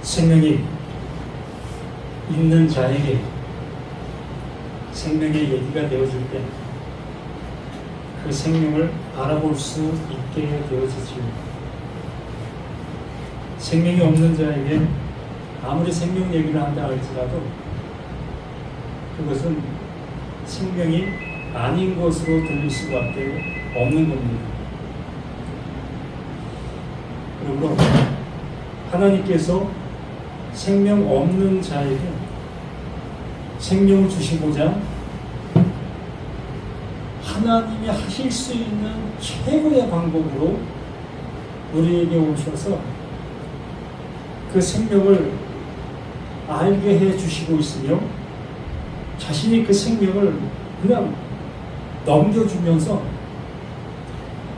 생명이 있는 자에게 생명의 얘기가 되어질 때 그 생명을 알아볼 수 있게 되어지지요. 생명이 없는 자에게 아무리 생명 얘기를 한다 할지라도 그것은 생명이 아닌 것으로 들릴 수밖에 없는 겁니다. 그러므로 하나님께서 생명 없는 자에게 생명을 주시고자 하나님이 하실 수 있는 최고의 방법으로 우리에게 오셔서 그 생명을 알게 해 주시고 있으며 자신이 그 생명을 그냥 넘겨주면서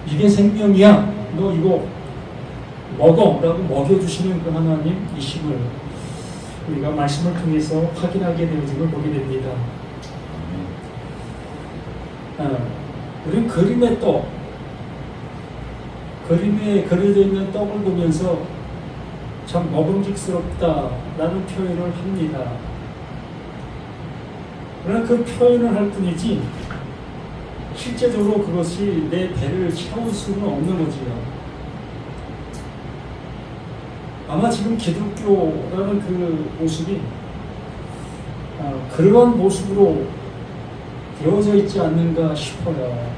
이게 생명이야, 너 이거 먹어 라고 먹여주시는 그 하나님이심을 우리가 말씀을 통해서 확인하게 되어짐을 보게 됩니다. 우리는 그림의 떡, 그림에 그려져 있는 떡을 보면서 참 먹음직스럽다라는 표현을 합니다. 그러나 그 표현을 할 뿐이지 실제적으로 그것이 내 배를 채울 수는 없는 거지요. 아마 지금 기독교라는 그 모습이 그러한 모습으로 되어져 있지 않는가 싶어요.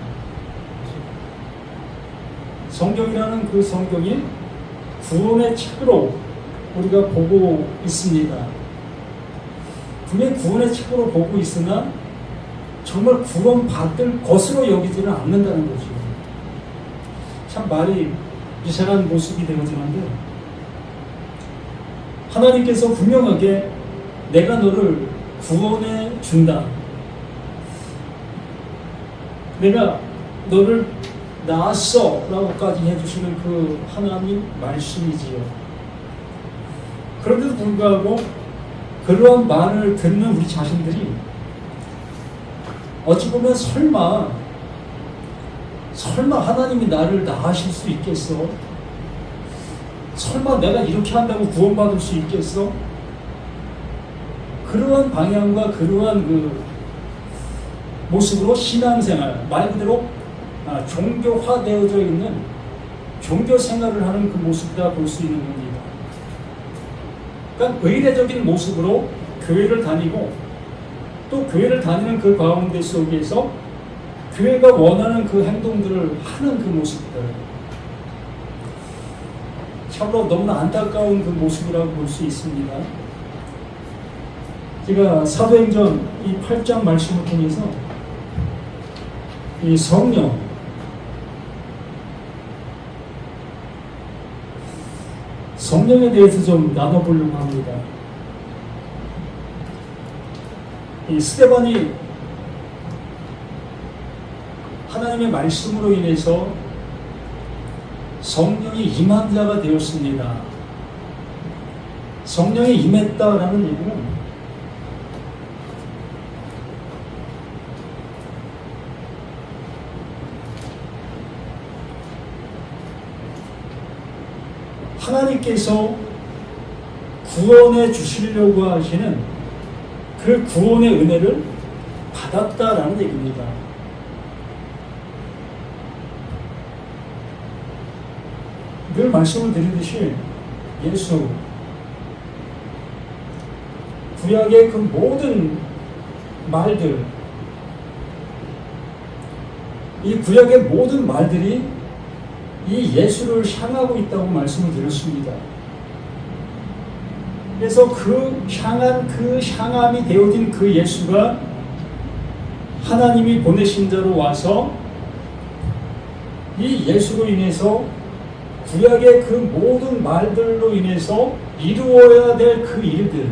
성경이라는 그 성경이 구원의 책으로 우리가 보고 있습니다. 분명히 구원의 책으로 보고 있으나 정말 구원받을 것으로 여기지는 않는다는 거죠. 참 말이 이상한 모습이 되어지는데 하나님께서 분명하게 내가 너를 구원해 준다, 내가 너를 낳았어 라고까지 해주시는 그 하나님 말씀이지요. 그런데도 불구하고 그러한 말을 듣는 우리 자신들이 어찌 보면 설마 하나님이 나를 낳으실 수 있겠어? 설마 내가 이렇게 한다고 구원받을 수 있겠어? 그러한 방향과 그러한 그 모습으로 신앙생활, 말 그대로 종교화되어져 있는 종교 생활을 하는 그 모습이다 볼 수 있는 겁니다. 그러니까 의례적인 모습으로 교회를 다니고 또 교회를 다니는 그 가운데 속에서 교회가 원하는 그 행동들을 하는 그 모습들, 참으로 너무나 안타까운 그 모습이라고 볼 수 있습니다. 제가 사도행전 이 8장 말씀을 통해서 이 성령에 대해서 좀 나눠보려고 합니다. 이 스데반이 하나님의 말씀으로 인해서 성령이 임한 자가 되었습니다. 성령이 임했다라는 얘기는 하나님께서 구원해 주시려고 하시는 그 구원의 은혜를 받았다라는 얘기입니다. 늘 말씀을 드리듯이 예수, 구약의 그 모든 말들, 이 구약의 모든 말들이 이 예수를 향하고 있다고 말씀을 드렸습니다. 그래서 그 향함이 되어진 그 예수가 하나님이 보내신 자로 와서 이 예수로 인해서 구약의 그 모든 말들로 인해서 이루어야 될 그 일들,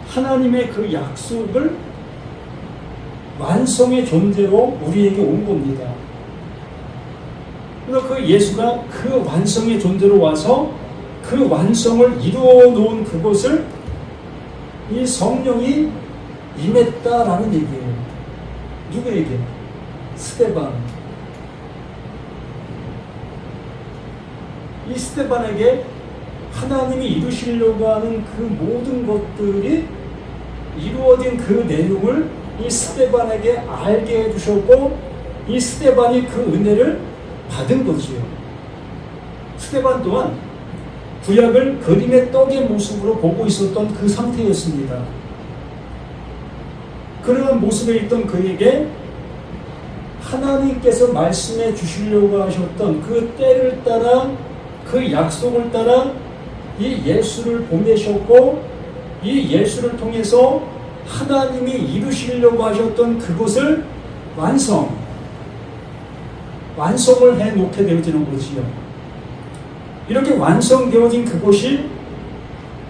하나님의 그 약속을 완성의 존재로 우리에게 온 겁니다. 그래서 그 예수가 그 완성의 존재로 와서 그 완성을 이루어 놓은 그곳을 이 성령이 임했다라는 얘기예요. 누구에게? 스데반. 이 스데반에게 하나님이 이루시려고 하는 그 모든 것들이 이루어진 그 내용을 이 스데반에게 알게 해주셨고, 이 스데반이 그 은혜를 받은 거지요. 스데반 또한 구약을 그림의 떡의 모습으로 보고 있었던 그 상태였습니다. 그러한 모습에 있던 그에게 하나님께서 말씀해 주시려고 하셨던 그 때를 따라, 그 약속을 따라 이 예수를 보내셨고, 이 예수를 통해서 하나님이 이루시려고 하셨던 그것을 완성을 해놓게 되어지는 거지요. 이렇게 완성되어진 그것이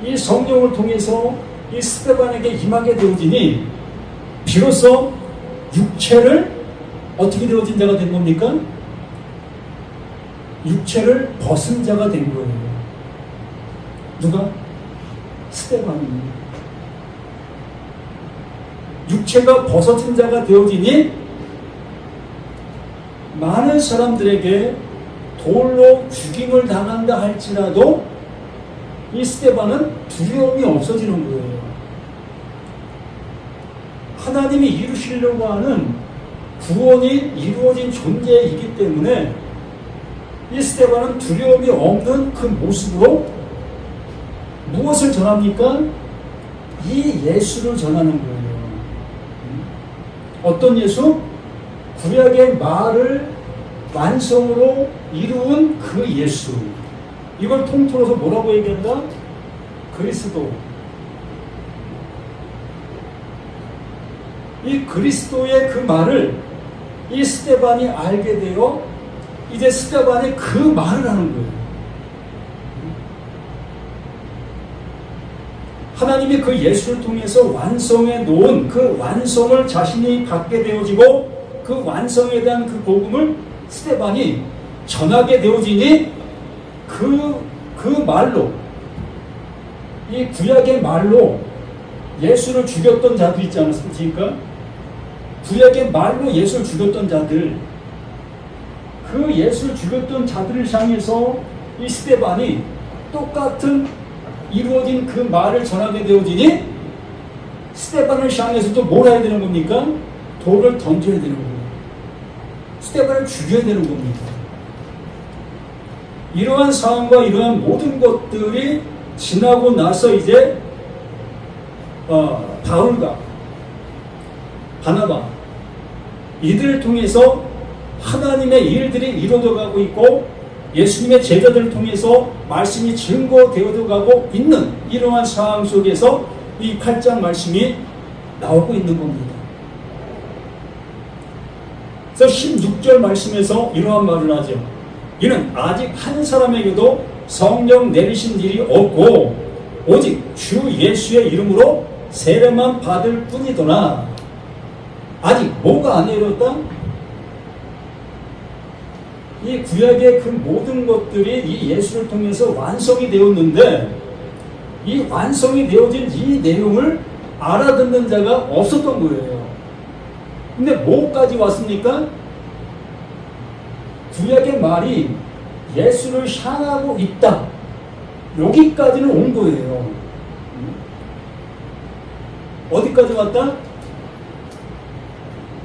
이 성령을 통해서 이 스데반에게 임하게 되어지니, 비로소 육체를 어떻게 되어진 자가 된 겁니까? 육체를 벗은 자가 된 거예요. 누가? 스데반입니다. 육체가 벗어진 자가 되어지니 많은 사람들에게 돌로 죽임을 당한다 할지라도 이 스데반은 두려움이 없어지는 거예요. 하나님이 이루시려고 하는 구원이 이루어진 존재이기 때문에 이 스데반은 두려움이 없는 그 모습으로 무엇을 전합니까? 이 예수를 전하는 거예요. 어떤 예수? 구약의 말을 완성으로 이루은 그 예수. 이걸 통틀어서 뭐라고 얘기한다? 그리스도. 이 그리스도의 그 말을 이 스데반이 알게 되어 이제 스데반이 그 말을 하는 거예요. 하나님이 그 예수를 통해서 완성해 놓은 그 완성을 자신이 갖게 되어지고, 그 완성에 대한 그 복음을 스데반이 전하게 되어지니 그 말로, 이 구약의 말로 예수를 죽였던 자들 있지 않았습니까? 구약의 말로 예수를 죽였던 자들, 그 예수를 죽였던 자들을 향해서 이 스데반이 똑같은 이루어진 그 말을 전하게 되어지니 스데반을 향해서도 뭘 해야 되는 겁니까? 돌을 던져야 되는 겁니다. 스데반을 죽여야 되는 겁니다. 이러한 상황과 이러한 모든 것들이 지나고 나서 이제 바울과 바나바, 이들을 통해서 하나님의 일들이 이루어져 가고 있고, 예수님의 제자들을 통해서 말씀이 증거되어져 가고 있는 이러한 상황 속에서 이 8장 말씀이 나오고 있는 겁니다. 그래서 16절 말씀에서 이러한 말을 하죠. 이는 아직 한 사람에게도 성령 내리신 일이 없고 오직 주 예수의 이름으로 세례만 받을 뿐이더라. 아직 뭐가 안 내렸다? 이 구약의 그 모든 것들이 이 예수를 통해서 완성이 되었는데, 이 완성이 되어진 이 내용을 알아듣는 자가 없었던 거예요. 근데 뭐까지 왔습니까? 구약의 말이 예수를 향하고 있다, 여기까지는 온 거예요. 어디까지 왔다?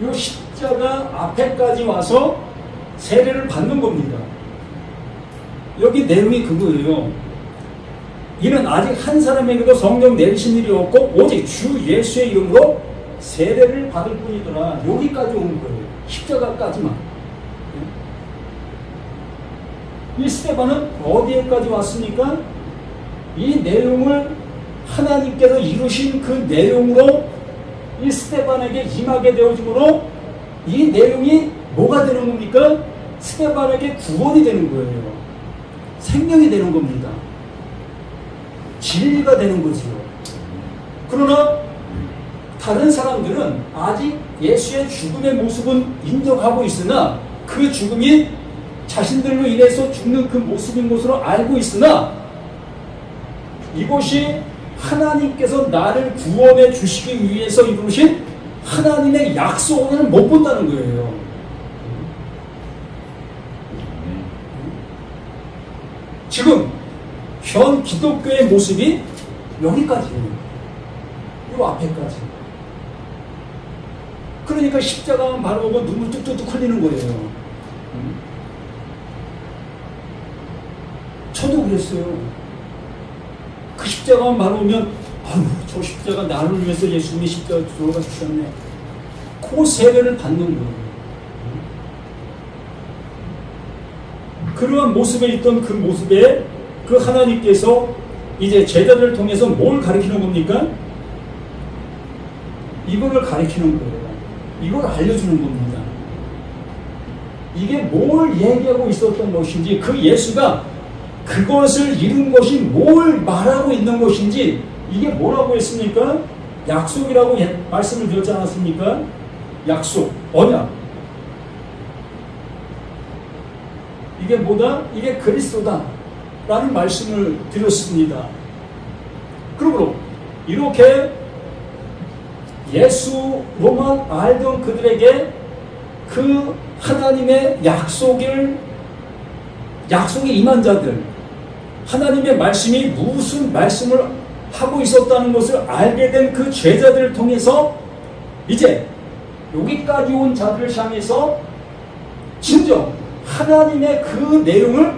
이 십자가 앞에까지 와서 세례를 받는 겁니다. 여기 내용이 그거예요. 이는 아직 한 사람에게도 성령 내리신 일이 없고 오직 주 예수의 이름으로 세례를 받을 뿐이더라. 여기까지 온 거예요. 십자가까지만. 이 스데반은 어디에까지 왔습니까? 이 내용을 하나님께서 이루신 그 내용으로 이 스데반에게 임하게 되어지므로 이 내용이 뭐가 되는 겁니까? 스데반에게 구원이 되는 거예요. 생명이 되는 겁니다. 진리가 되는 거지요. 그러나 다른 사람들은 아직 예수의 죽음의 모습은 인정하고 있으나, 그 죽음이 자신들로 인해서 죽는 그 모습인 것으로 알고 있으나, 이것이 하나님께서 나를 구원해 주시기 위해서 이루신 하나님의 약속을 못 본다는 거예요. 지금 현 기독교의 모습이 여기까지예요. 이 앞에까지. 그러니까 십자가만 바라보고 눈물 뚝뚝뚝 흘리는 거예요. 저도 그랬어요. 그 십자가만 바라보면 아유, 저 십자가 나를 위해서 예수님이 십자가 들어가 주셨네. 그 세례를 받는 거예요. 그러한 모습에 있던 그 모습에 그 하나님께서 이제 제자들을 통해서 뭘 가르치는 겁니까? 이거를 가르치는 거예요. 이걸 알려주는 겁니다. 이게 뭘 얘기하고 있었던 것인지, 그 예수가 그것을 이룬 것이 뭘 말하고 있는 것인지, 이게 뭐라고 했습니까? 약속이라고 말씀을 드렸지 않았습니까? 약속, 언약. 이게 뭐다? 이게 그리스도다 라는 말씀을 드렸습니다. 그러므로 이렇게 예수로만 알던 그들에게 그 하나님의 약속에 임한 자들, 하나님의 말씀이 무슨 말씀을 하고 있었다는 것을 알게 된 그 제자들을 통해서 이제 여기까지 온 자들을 향해서 진정 하나님의 그 내용을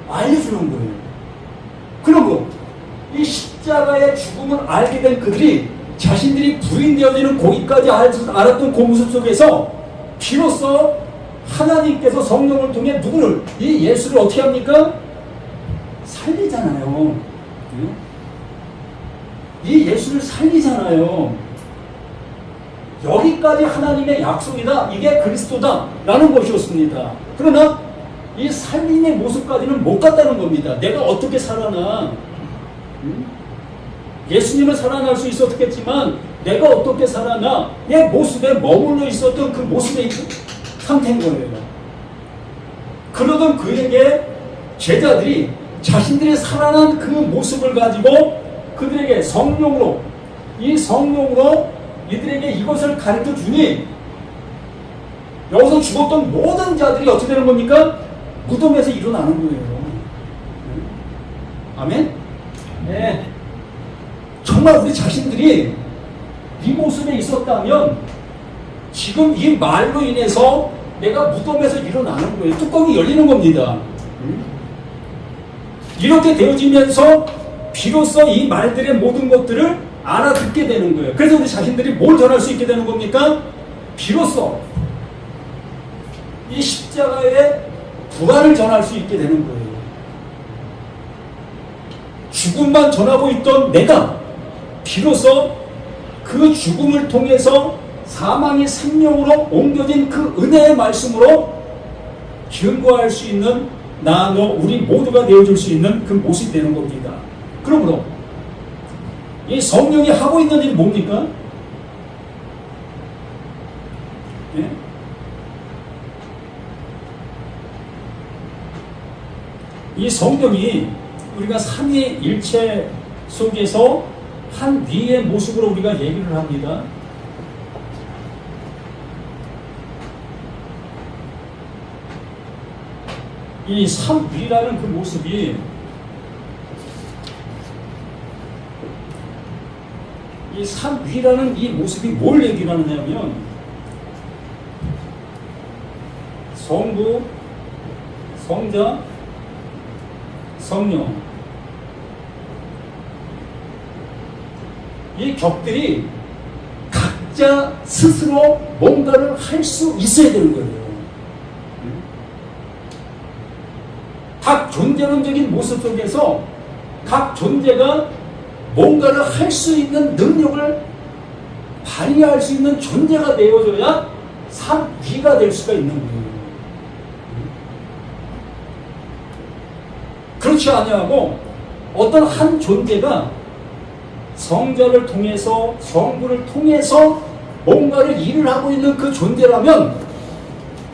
알려주는 거예요. 그러므로 이 십자가의 죽음을 알게 된 그들이 자신들이 부인되어지는 거기까지 알았던 그 모습 속에서 비로소 하나님께서 성령을 통해 누구를, 이 예수를 어떻게 합니까? 살리잖아요. 이 예수를 살리잖아요. 여기까지 하나님의 약속이다, 이게 그리스도다 라는 것이었습니다. 그러나 이 살림의 모습까지는 못 갔다는 겁니다. 내가 어떻게 살아나? 예수님은 살아날 수 있었겠지만 내가 어떻게 살아나? 내 모습에 머물러 있었던 그 모습의 상태인 거예요. 그러던 그에게 제자들이 자신들이 살아난 그 모습을 가지고 그들에게 성령으로 이들에게 이것을 가르쳐 주니 여기서 죽었던 모든 자들이 어떻게 되는 겁니까? 무덤에서 일어나는 거예요. 아멘? 네. 정말 우리 자신들이 이 모습에 있었다면 지금 이 말로 인해서 내가 무덤에서 일어나는 거예요. 뚜껑이 열리는 겁니다. 이렇게 되어지면서 비로소 이 말들의 모든 것들을 알아듣게 되는 거예요. 그래서 우리 자신들이 뭘 전할 수 있게 되는 겁니까? 비로소 이 십자가의 부활을 전할 수 있게 되는 거예요. 죽음만 전하고 있던 내가 비로소 그 죽음을 통해서 사망이 생명으로 옮겨진 그 은혜의 말씀으로 견고할 수 있는 나, 너, 우리 모두가 되어줄 수 있는 그 모습이 되는 겁니다. 그러므로 이 성령이 하고 있는 일이 뭡니까? 예? 이 성령이 우리가 삼위일체 속에서 한 위의 모습으로 우리가 얘기를 합니다. 이 삼위라는 그 모습이 이 삼위라는 이 모습이 뭘 얘기를 하느냐면 성부, 성자, 성령, 이 격들이 각자 스스로 뭔가를 할 수 있어야 되는 거예요. 각 존재론적인 모습 속에서 각 존재가 뭔가를 할 수 있는 능력을 발휘할 수 있는 존재가 되어줘야 삼위가 될 수가 있는 거예요. 그렇지 아니하고 어떤 한 존재가 성자를 통해서 성부를 통해서 뭔가를 일을 하고 있는 그 존재라면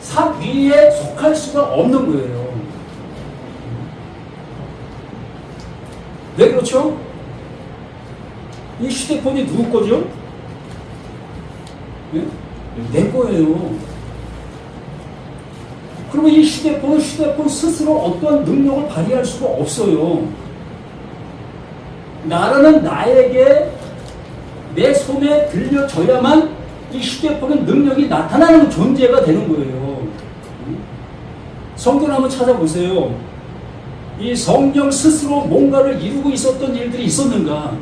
삼위에 속할 수가 없는 거예요. 왜 그렇죠? 이 휴대폰이 누구 거죠? 네? 내 거예요. 그러면 이 휴대폰 스스로 어떤 능력을 발휘할 수가 없어요. 나라는 나에게 내 손에 들려줘야만 이 휴대폰의 능력이 나타나는 존재가 되는 거예요. 성경을 한번 찾아보세요. 이 성령 스스로 뭔가를 이루고 있었던 일들이 있었는가?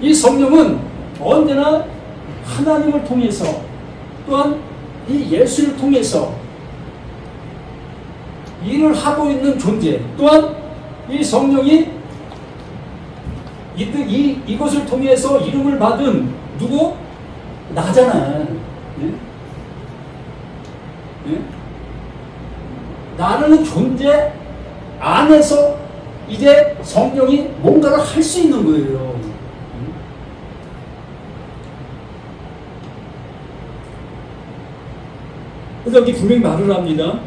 이 성령은 언제나 하나님을 통해서 또한 이 예수를 통해서 일을 하고 있는 존재, 또한 이 성령이 이것을 통해서 이름을 받은 누구? 나잖아. 네? 네? 나라는 존재 안에서 이제 성령이 뭔가를 할 수 있는 거예요. 그래서 여기 분명히 말을 합니다.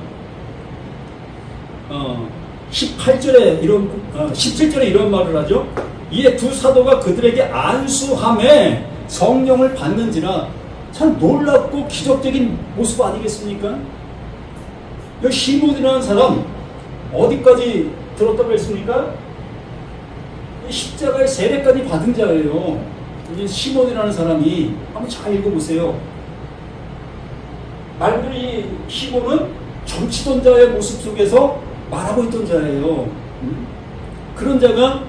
18절에 17절에 이런 말을 하죠. 이에 두 사도가 그들에게 안수함에 성령을 받는지라. 참 놀랍고 기적적인 모습 아니겠습니까? 여기 시몬이라는 사람 어디까지 들었다고 했습니까? 십자가의 세례까지 받은 자예요. 이 시몬이라는 사람이 한번 잘 읽어보세요. 말 그대로 이 시몬은 정치던 자의 모습 속에서 말하고 있던 자예요. 그런 자가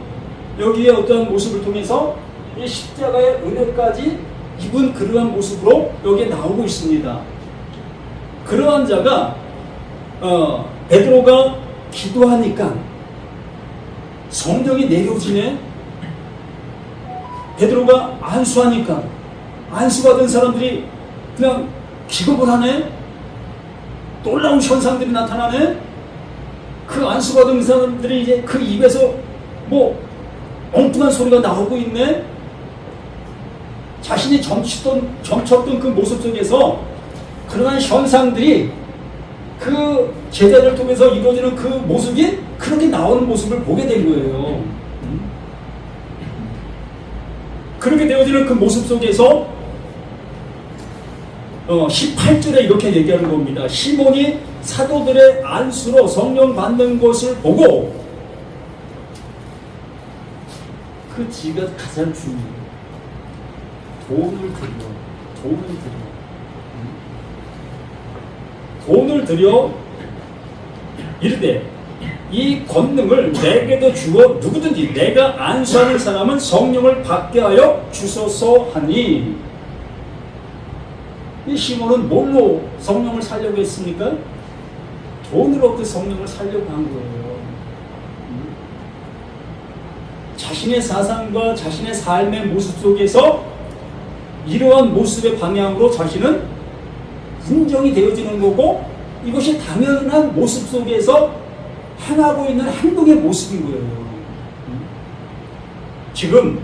여기에 어떠한 모습을 통해서 이 십자가의 은혜까지 입은 그러한 모습으로 여기에 나오고 있습니다. 그러한 자가 베드로가 기도하니까 성령이 내려오지네. 베드로가 안수하니까 안수받은 사람들이 그냥 기겁을 하네. 놀라운 현상들이 나타나네. 그 안수받은 사람들이 이제 그 입에서 뭐 엉뚱한 소리가 나오고 있네. 자신이 점쳤던 그 모습 속에서 그러한 현상들이 그 제자를 통해서 이루어지는 그 모습이 그렇게 나오는 모습을 보게 된 거예요. 그렇게 되어지는 그 모습 속에서 18절에 이렇게 얘기하는 겁니다. 시몬이 사도들의 안수로 성령 받는 것을 보고, 그 지가 가장 중요해요. 돈을 들여 이르되 이 권능을 내게도 주어 누구든지 내가 안수하는 사람은 성령을 받게 하여 주소서 하니. 이 시몬은 뭘로 성령을 살려고 했습니까? 돈으로 그 성령을 살려고 한 거예요. 자신의 사상과 자신의 삶의 모습 속에서 이러한 모습의 방향으로 자신은 인정이 되어지는 거고, 이것이 당연한 모습 속에서 행하고 있는 행동의 모습인 거예요. 지금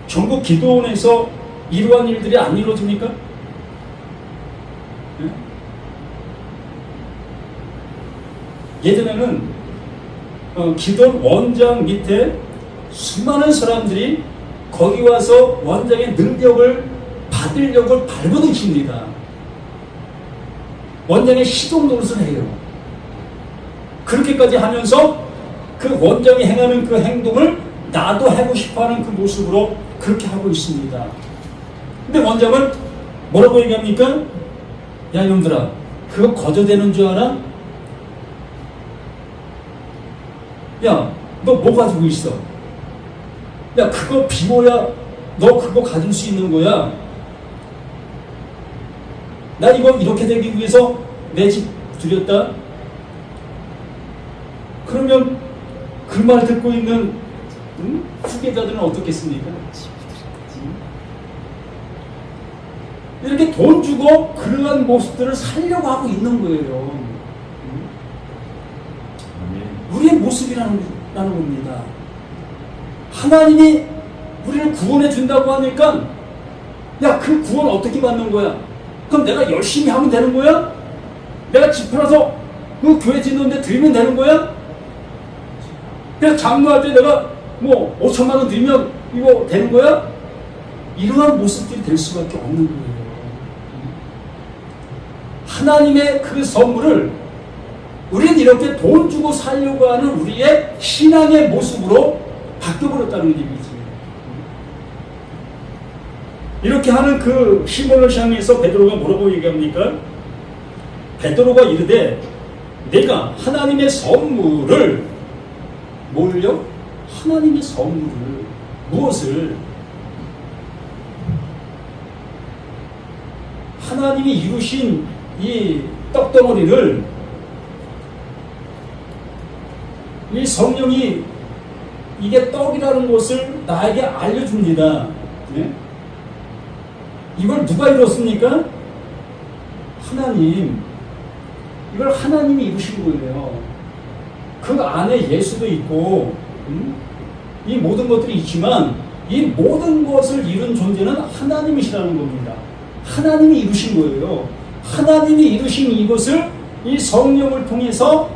전국 기도원에서 이러한 일들이 안 이루어집니까? 예전에는 기도원 원장 밑에 수많은 사람들이 거기 와서 원장의 능력을 받으려고 발버둥칩니다. 원장의 시종 노릇을 해요. 그렇게까지 하면서 그 원장이 행하는 그 행동을 나도 하고 싶어하는 그 모습으로 그렇게 하고 있습니다. 근데 원장은 뭐라고 얘기합니까? 야 이놈들아, 그거 거저되는 줄 알아? 야, 너 뭐 가지고 있어? 야, 그거 비모야. 너 그거 가질 수 있는 거야. 나 이거 이렇게 되기 위해서 내 집 들였다. 그러면 그 말 듣고 있는 후계자들은 어떻겠습니까? 이렇게 돈 주고 그러한 모습들을 살려고 하고 있는 거예요. 우리의 모습이라는 겁니다. 하나님이 우리를 구원해 준다고 하니까, 야, 그 구원 어떻게 받는 거야? 그럼 내가 열심히 하면 되는 거야? 내가 집 팔아서 그 교회 짓는데 드리면 되는 거야? 그래서 장로할 때 내가 뭐 5천만 원 드리면 이거 되는 거야? 이러한 모습들이 될 수밖에 없는 거예요. 하나님의 그 선물을 우리는 이렇게 돈 주고 살려고 하는 우리의 신앙의 모습으로 바뀌어버렸다는 얘기지. 이렇게 하는 그 시몬을 향해서 베드로가 뭐라고 얘기합니까? 베드로가 이르되 내가 하나님의 선물을 뭘요? 하나님의 선물을 무엇을? 하나님이 이루신 이 떡덩어리를 이 성령이 이게 떡이라는 것을 나에게 알려줍니다. 네? 이걸 누가 이뤘습니까? 하나님. 이걸 하나님이 이루신 거예요. 그 안에 예수도 있고 이 모든 것들이 있지만 이 모든 것을 이룬 존재는 하나님이시라는 겁니다. 하나님이 이루신 거예요. 하나님이 이루신 이것을 이 성령을 통해서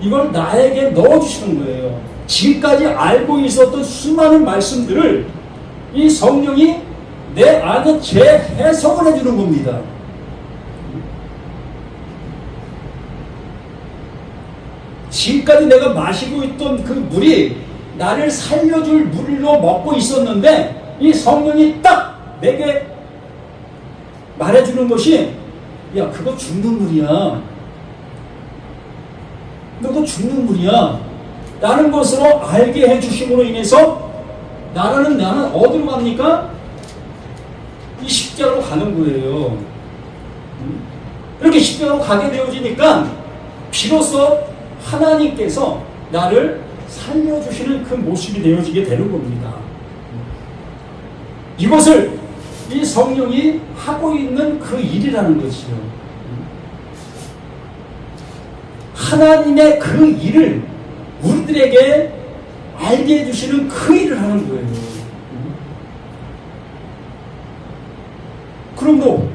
이걸 나에게 넣어주시는 거예요. 지금까지 알고 있었던 수많은 말씀들을 이 성령이 내 안에 재해석을 해주는 겁니다. 지금까지 내가 마시고 있던 그 물이 나를 살려줄 물로 먹고 있었는데 이 성령이 딱 내게 말해주는 것이 야 그거 죽는 물이야. 너도 죽는 물이야. 라는 것으로 알게 해주심으로 인해서 나는 어디로 갑니까? 이 십자가로 가는 거예요. 이렇게 십자가로 가게 되어지니까 비로소 하나님께서 나를 살려주시는 그 모습이 되어지게 되는 겁니다. 이것을 이 성령이 하고 있는 그 일이라는 것이요. 하나님의 그 일을 우리들에게 알게 해주시는 그 일을 하는 거예요. 그러므로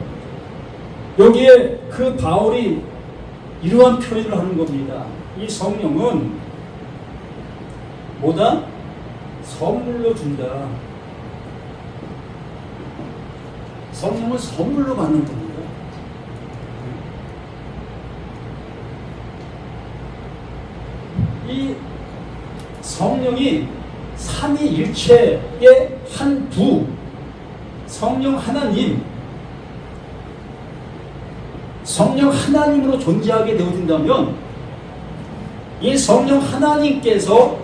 여기에 그 바울이 이러한 표현을 하는 겁니다. 이 성령은 뭐다? 선물로 준다. 성령은 선물로 받는 겁니다. 이 성령이 삼위일체의 한 부, 성령 하나님, 성령 하나님으로 존재하게 되어진다면 이 성령 하나님께서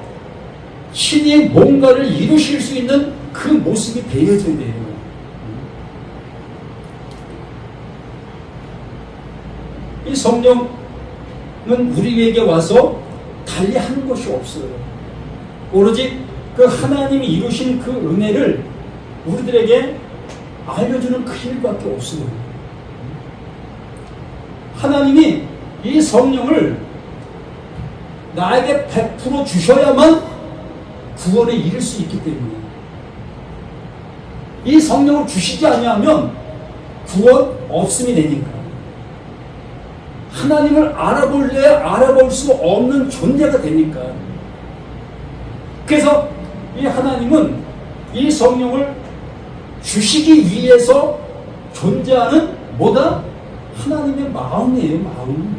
신이 뭔가를 이루실 수 있는 그 모습이 되어져야 돼요. 이 성령은 우리에게 와서 달리 하는 것이 없어요. 오로지 그 하나님이 이루신 그 은혜를 우리들에게 알려주는 그 일밖에 없어요. 하나님이 이 성령을 나에게 100% 주셔야만 구원에 이를 수 있기 때문에 이 성령을 주시지 아니하면 구원 없음이 되니까 하나님을 알아볼래 알아볼 수 없는 존재가 되니까 그래서 이 하나님은 이 성령을 주시기 위해서 존재하는 뭐다? 하나님의 마음이에요. 마음.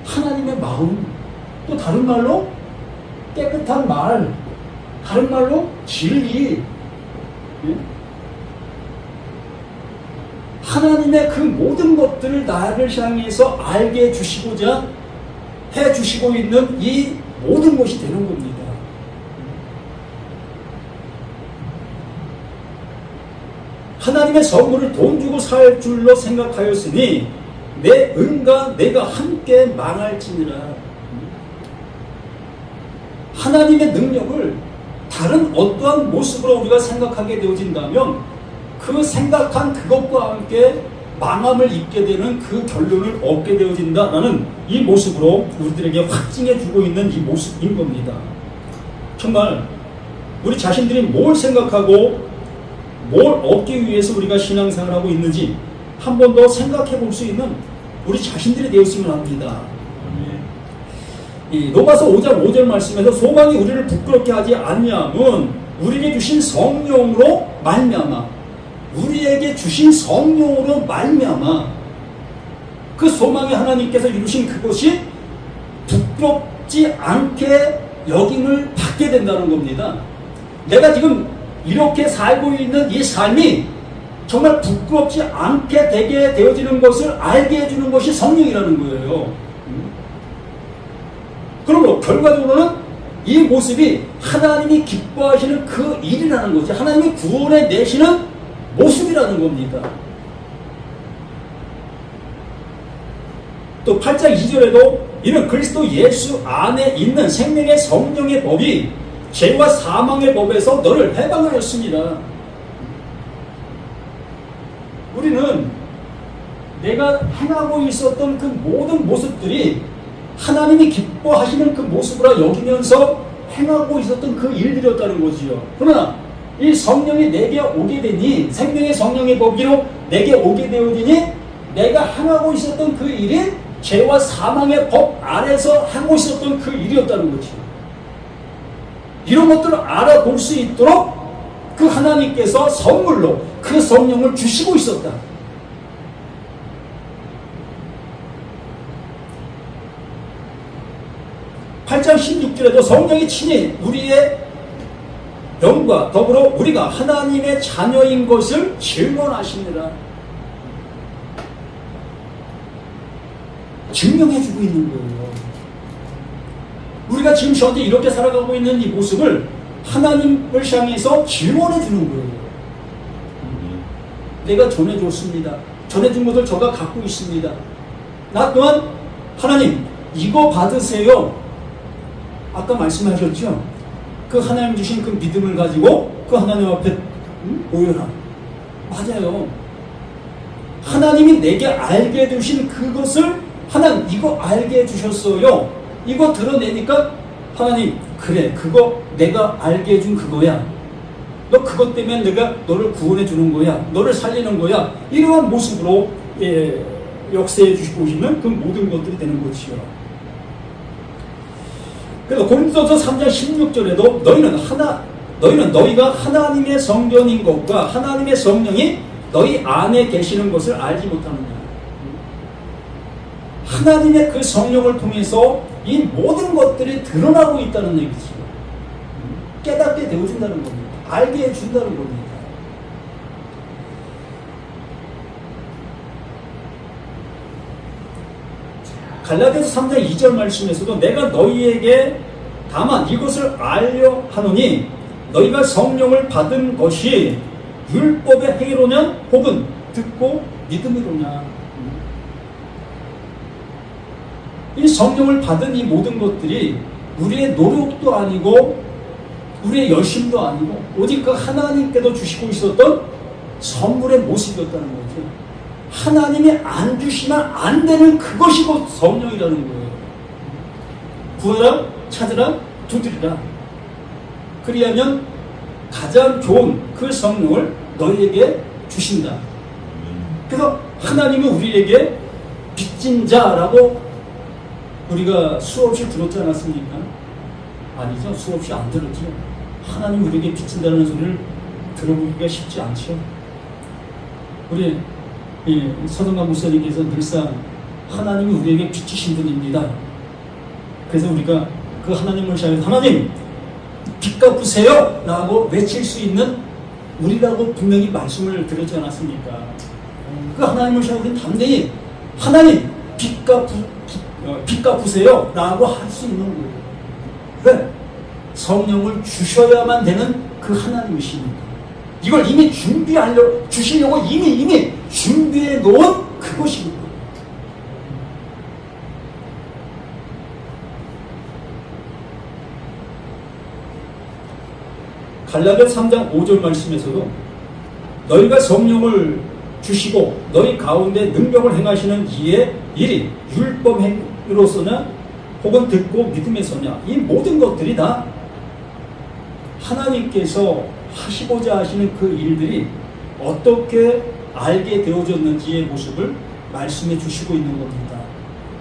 하나님의 마음. 또 다른 말로 깨끗한 말, 다른 말로 진리. 하나님의 그 모든 것들을 나를 향해서 알게 해주시고자 해주시고 있는 이 모든 것이 되는 겁니다. 하나님의 선물을 돈 주고 살 줄로 생각하였으니 내 은과 내가 함께 망할지니라. 하나님의 능력을 다른 어떠한 모습으로 우리가 생각하게 되어진다면 그 생각한 그것과 함께 망함을 입게 되는 그 결론을 얻게 되어진다라는 이 모습으로 우리들에게 확증해 주고 있는 이 모습인 겁니다. 정말 우리 자신들이 뭘 생각하고 뭘 얻기 위해서 우리가 신앙생활을 하고 있는지 한 번 더 생각해 볼 수 있는 우리 자신들이 되었으면 합니다. 이 로마서 5장 5절 말씀에서 소망이 우리를 부끄럽게 하지 않냐면 우리에게 주신 성령으로 말미암아 우리에게 주신 성령으로 말미암아 그 소망이 하나님께서 이루신 그것이 부끄럽지 않게 여김을 받게 된다는 겁니다. 내가 지금 이렇게 살고 있는 이 삶이 정말 부끄럽지 않게 되게 되어지는 것을 알게 해주는 것이 성령이라는 거예요. 그러므로 결과적으로는 이 모습이 하나님이 기뻐하시는 그 일이라는 거지, 하나님이 구원해 내시는 모습이라는 겁니다. 또 8장 2절에도 이는 그리스도 예수 안에 있는 생명의 성령의 법이 죄와 사망의 법에서 너를 해방하였습니다. 우리는 내가 행하고 있었던 그 모든 모습들이 하나님이 기뻐하시는 그 모습으로 여기면서 행하고 있었던 그 일들이었다는 거지요. 그러나 이 성령이 내게 오게 되니, 생명의 성령의 법으로 내게 오게 되어지니 내가 행하고 있었던 그 일이 죄와 사망의 법 아래서 하고 있었던 그 일이었다는 거지. 이런 것들을 알아볼 수 있도록 그 하나님께서 선물로 그 성령을 주시고 있었다. (8장 16절에도) 성령이 친히 우리의 영과 더불어 우리가 하나님의 자녀인 것을 증언하시니라. 증명해주고 있는 거예요. 우리가 지금 현재 이렇게 살아가고 있는 이 모습을 하나님을 향해서 증언해주는 거예요. 내가 전해줬습니다. 전해준 것을 저가 갖고 있습니다. 나 또한 하나님 이거 받으세요. 아까 말씀하셨죠? 그 하나님 주신 그 믿음을 가지고 그 하나님 앞에 모여라. 맞아요. 하나님이 내게 알게 해주신 그것을 하나님 이거 알게 해주셨어요. 이거 드러내니까 하나님 그래 그거 내가 알게 해준 그거야. 너 그것 때문에 내가 너를 구원해 주는 거야. 너를 살리는 거야. 이러한 모습으로 역사해 주시고 있는 그 모든 것들이 되는 것이요. 그래서 고린도서 3장 16절에도 너희는 너희가 하나님의 성전인 것과 하나님의 성령이 너희 안에 계시는 것을 알지 못하느냐. 하나님의 그 성령을 통해서 이 모든 것들이 드러나고 있다는 얘기죠. 깨닫게 되어준다는 겁니다. 알게 해준다는 겁니다. 갈라디아서 3장 2절 말씀에서도 내가 너희에게 다만 이것을 알려 하노니 너희가 성령을 받은 것이 율법의 행위로냐 혹은 듣고 믿음이로냐. 이 성령을 받은 이 모든 것들이 우리의 노력도 아니고 우리의 열심도 아니고 오직 그 하나님께도 주시고 있었던 선물의 모습이었다는 거죠. 하나님이 안 주시면 안 되는 그것이 곧 성령이라는 거예요. 구하라, 찾으라, 두드리라. 그리하면 가장 좋은 그 성령을 너희에게 주신다. 그래서 하나님이 우리에게 빚진 자라고 우리가 수없이 들었지 않았습니까? 아니죠. 수없이 안 들었죠. 하나님 우리에게 빚진다는 소리를 들어보기가 쉽지 않죠. 우리 서동관 목사님께서 늘상 하나님이 우리에게 빚지신 분입니다. 그래서 우리가 그 하나님을 향해서 하나님 빚 갚으세요 라고 외칠 수 있는 우리라고 분명히 말씀을 드렸지 않았습니까? 그 하나님을 향해서 담대히 하나님 빚 갚으세요 라고 할 수 있는 거예요. 왜? 성령을 주셔야만 되는 그 하나님이십니다. 이걸 이미 주시려고 이미 준비해 놓은 그것입니다. 갈라디아서 3장 5절 말씀에서도 너희가 성령을 주시고 너희 가운데 능력을 행하시는 이의 일이 율법 행위로서냐 혹은 듣고 믿음에서냐 이 모든 것들이 다 하나님께서 하시고자 하시는 그 일들이 어떻게 알게 되어졌는지의 모습을 말씀해 주시고 있는 겁니다.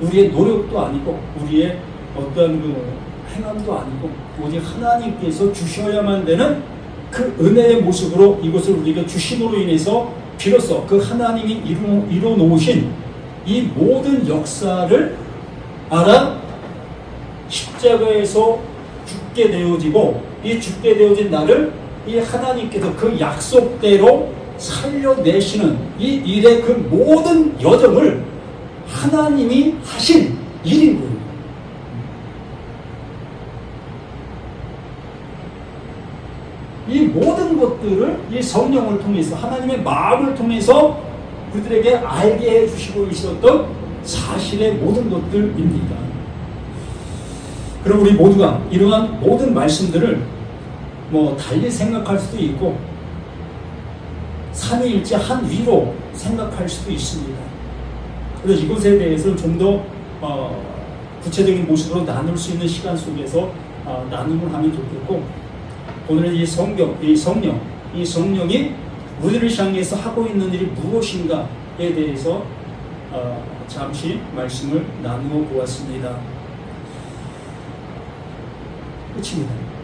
우리의 노력도 아니고 우리의 어떤 그 행함도 아니고 오직 하나님께서 주셔야만 되는 그 은혜의 모습으로 이것을 우리에게 주심으로 인해서 비로소 그 하나님이 이루어 놓으신 이 모든 역사를 알아 십자가에서 죽게 되어지고 이 죽게 되어진 나를 이 하나님께서 그 약속대로 살려내시는 이 일의 그 모든 여정을 하나님이 하신 일인 거예요. 이 모든 것들을 이 성령을 통해서 하나님의 마음을 통해서 그들에게 알게 해주시고 있었던 사실의 모든 것들입니다. 그럼 우리 모두가 이러한 모든 말씀들을 뭐 달리 생각할 수도 있고 삼위일체 한 위로 생각할 수도 있습니다. 그래서 이것에 대해서는 좀 더 구체적인 모습으로 나눌 수 있는 시간 속에서 나눔을 하면 좋겠고, 오늘은 이 성경, 이 성령이 우리를 향해서 하고 있는 일이 무엇인가에 대해서 잠시 말씀을 나누어 보았습니다. 끝입니다.